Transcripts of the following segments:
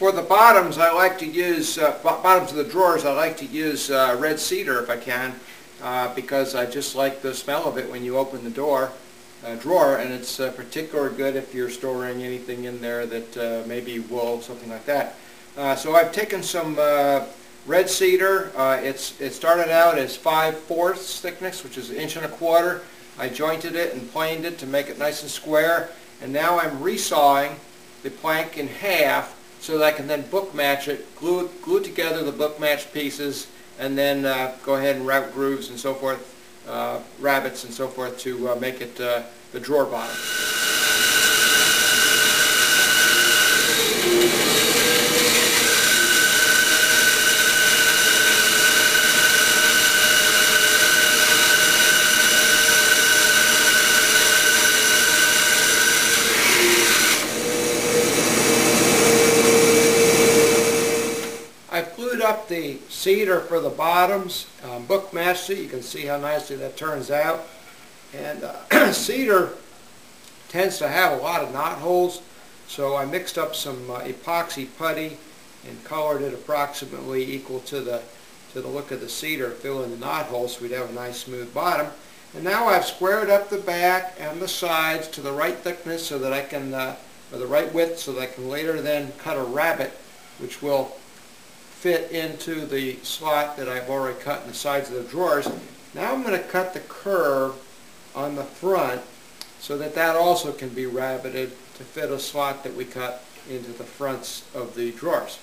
For the bottoms, I like to use, bottoms of the drawers, I like to use red cedar if I can, because I just like the smell of it when you open the drawer, and it's particularly good if you're storing anything in there that maybe wool, something like that. So I've taken some red cedar. It started out as 5/4 thickness, which is 1.25 inches. I jointed it and planed it to make it nice and square, and now I'm resawing the plank in half so that I can then book match it, glue together the book matched pieces, and then go ahead and wrap grooves and so forth, rabbets and so forth, to make it the drawer bottom. I've glued up the cedar for the bottoms, book matched it. You can see how nicely that turns out. And cedar tends to have a lot of knot holes, so I mixed up some epoxy putty and colored it approximately equal to the look of the cedar, fill in the knot holes so we'd have a nice smooth bottom. And now I've squared up the back and the sides to the right thickness so that I can, or the right width, so that I can later then cut a rabbet, which will fit into the slot that I've already cut in the sides of the drawers. Now I'm going to cut the curve on the front so that that also can be rabbeted to fit a slot that we cut into the fronts of the drawers.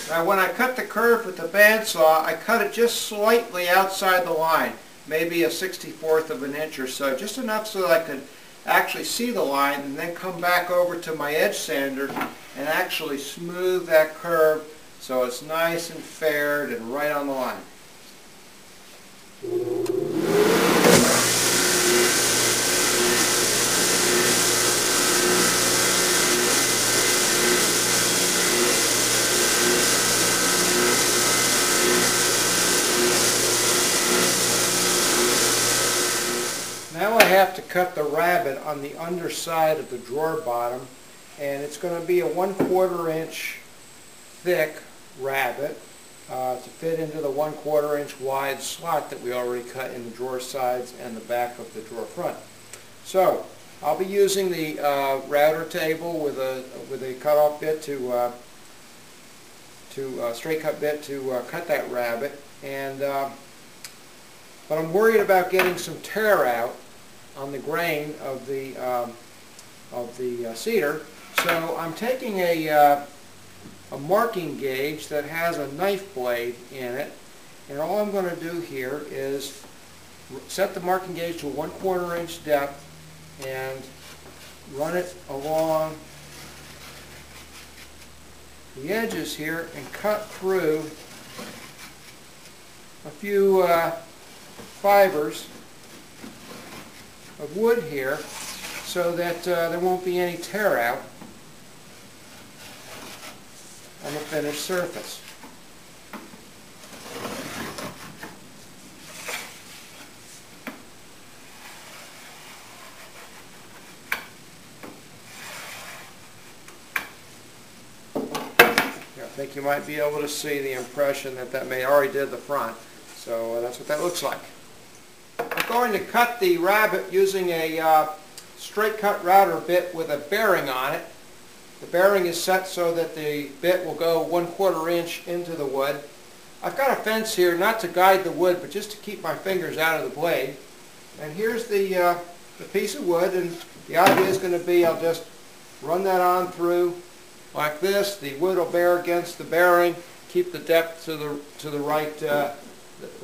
Now when I cut the curve with the bandsaw, I cut it just slightly outside the line, maybe a 1/64 of an inch or so, just enough so that I could actually see the line, and then come back over to my edge sander and actually smooth that curve so it's nice and faired and right on the line. Now I have to cut the rabbet on the underside of the drawer bottom, and it's going to be a 1/4 inch thick rabbet to fit into the 1/4 inch wide slot that we already cut in the drawer sides and the back of the drawer front. So I'll be using the router table with a cutoff bit to straight cut bit to cut that rabbet, and but I'm worried about getting some tear out on the grain of the cedar, so I'm taking a marking gauge that has a knife blade in it, and all I'm going to do here is set the marking gauge to 1/4 inch depth and run it along the edges here and cut through a few fibers of wood here so that there won't be any tear out on the finished surface. I think you might be able to see the impression that already did the front, so that's what that looks like. I'm going to cut the rabbet using a straight cut router bit with a bearing on it. The bearing is set so that the bit will go 1/4 inch into the wood. I've got a fence here not to guide the wood, but just to keep my fingers out of the blade. And here's the piece of wood, and the idea is going to be I'll just run that on through like this. The wood will bear against the bearing, keep the depth to the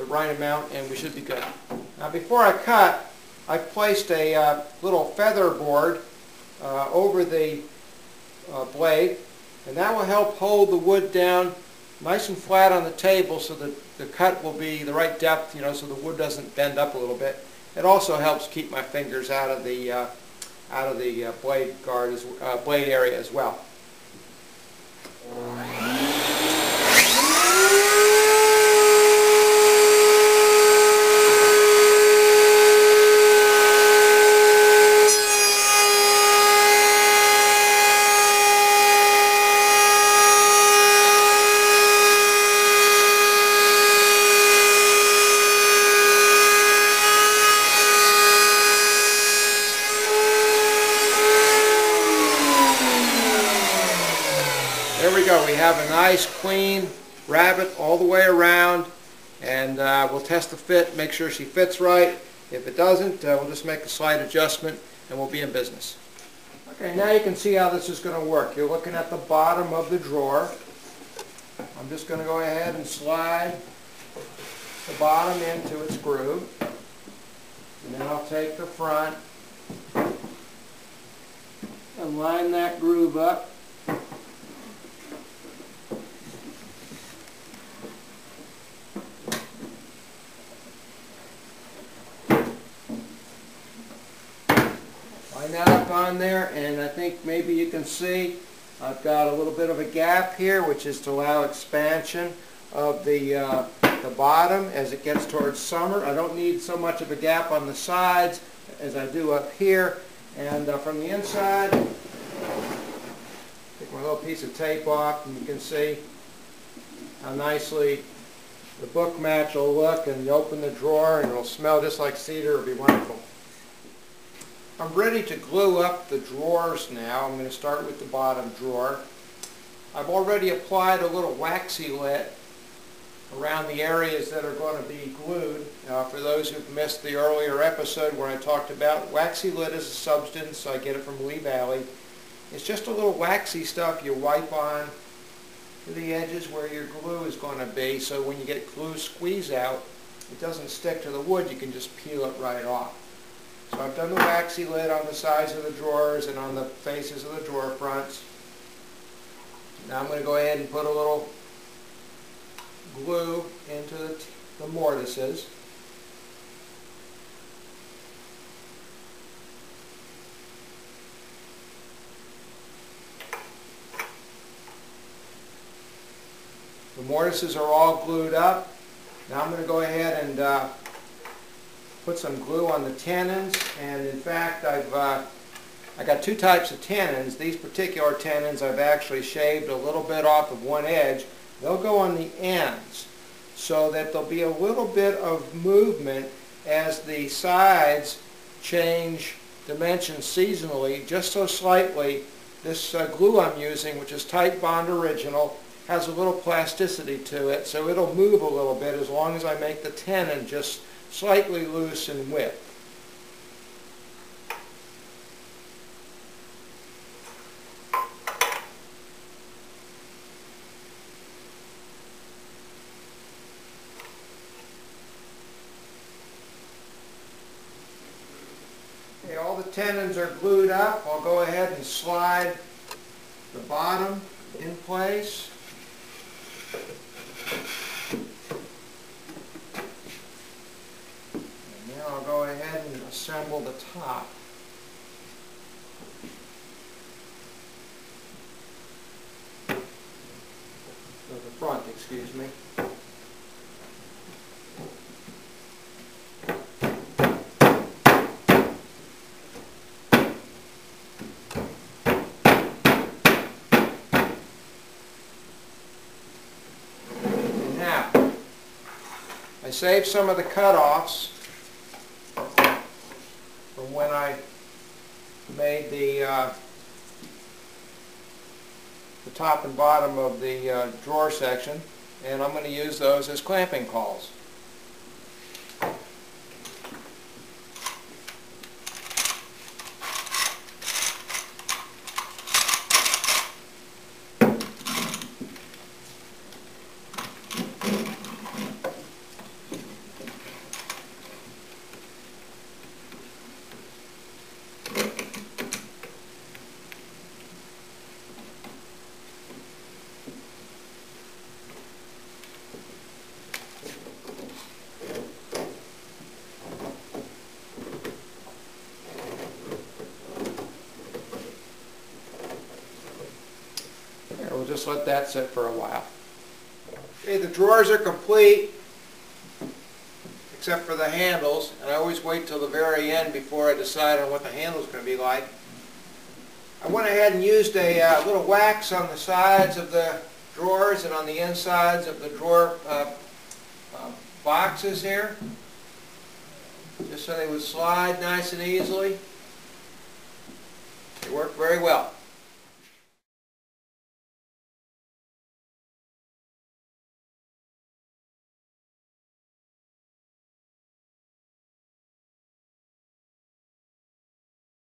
right amount, and we should be good. Now before I cut, I've placed a little feather board over the blade, and that will help hold the wood down nice and flat on the table so that the cut will be the right depth, so the wood doesn't bend up a little bit. It also helps keep my fingers out of the blade guard, blade area as well. There we go. We have a nice clean rabbet all the way around, and we'll test the fit, make sure she fits right. If it doesn't, we'll just make a slight adjustment and we'll be in business. Okay, now you can see how this is going to work. You're looking at the bottom of the drawer. I'm just going to go ahead and slide the bottom into its groove, and then I'll take the front and line that groove up. Line that up on there, and I think maybe you can see I've got a little bit of a gap here, which is to allow expansion of the bottom as it gets towards summer. I don't need so much of a gap on the sides as I do up here. And from the inside, take my little piece of tape off, and you can see how nicely the book match will look, and you open the drawer and it'll smell just like cedar. It'll be wonderful. I'm ready to glue up the drawers now. I'm going to start with the bottom drawer. I've already applied a little Waxy-Lit around the areas that are going to be glued. For those who've missed the earlier episode where I talked about Waxy-Lit is a substance, I get it from Lee Valley. It's just a little waxy stuff you wipe on to the edges where your glue is going to be, so when you get glue squeeze out, it doesn't stick to the wood. You can just peel it right off. So I've done the Waxy-Lit on the sides of the drawers and on the faces of the drawer fronts. Now I'm going to go ahead and put a little glue into the mortises. The mortises are all glued up. Now I'm going to go ahead and put some glue on the tenons, and in fact I got two types of tenons. These particular tenons I've actually shaved a little bit off of one edge. They'll go on the ends so that there'll be a little bit of movement as the sides change dimensions seasonally, just so slightly. This glue I'm using, which is Titebond Original, has a little plasticity to it, so it'll move a little bit as long as I make the tenon just slightly loose in width. Okay, all the tenons are glued up. I'll go ahead and slide the bottom in place. I'll go ahead and assemble the top. The front, excuse me. And now, I saved some of the cutoffs from when I made the top and bottom of the drawer section, and I'm going to use those as clamping pawls. Here, we'll just let that sit for a while. Okay, the drawers are complete, except for the handles, and I always wait till the very end before I decide on what the handle's going to be like. I went ahead and used a little wax on the sides of the drawers and on the insides of the drawer boxes here, just so they would slide nice and easily. They work very well.